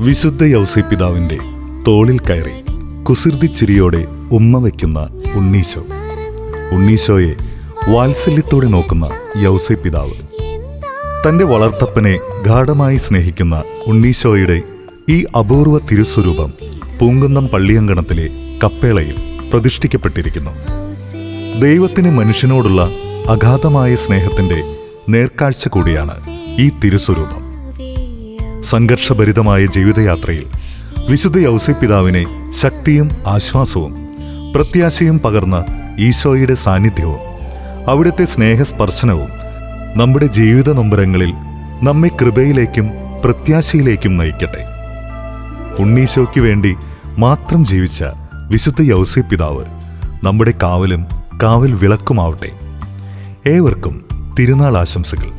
വിശുദ്ധ യൗസേപ്പിതാവിന്റെ തോളിൽ കയറി കുസൃതി ചിരിയോടെ ഉമ്മ വയ്ക്കുന്ന ഉണ്ണീശോ. ഉണ്ണീശോയെ വാത്സല്യത്തോടെ നോക്കുന്ന യൗസേപ്പിതാവ്. തന്റെ വളർത്തപ്പനെ ഗാഢമായി സ്നേഹിക്കുന്ന ഉണ്ണീശോയുടെ ഈ അപൂർവ തിരുസ്വരൂപം പൂങ്കുന്നം പള്ളിയങ്കണത്തിലെ കപ്പേളയിൽ പ്രതിഷ്ഠിക്കപ്പെട്ടിരിക്കുന്നു. ദൈവത്തിന് മനുഷ്യനോടുള്ള അഗാധമായ സ്നേഹത്തിന്റെ നേർക്കാഴ്ച കൂടിയാണ് ഈ തിരുസ്വരൂപം. സംഘർഷഭരിതമായ ജീവിതയാത്രയിൽ വിശുദ്ധ യൗസേപ്പിതാവിനെ ശക്തിയും ആശ്വാസവും പ്രത്യാശയും പകർന്ന ഈശോയുടെ സാന്നിധ്യവും അവിടുത്തെ സ്നേഹസ്പർശനവും നമ്മുടെ ജീവിത നൊമ്പരങ്ങളിൽ നമ്മെ കൃപയിലേക്കും പ്രത്യാശയിലേക്കും നയിക്കട്ടെ. ഉണ്ണീശോയ്ക്ക് വേണ്ടി മാത്രം ജീവിച്ച വിശുദ്ധ യൗസേപ്പിതാവ് നമ്മുടെ കാവലും കാവൽ വിളക്കുമാവട്ടെ. ഏവർക്കും തിരുനാൾ ആശംസകൾ.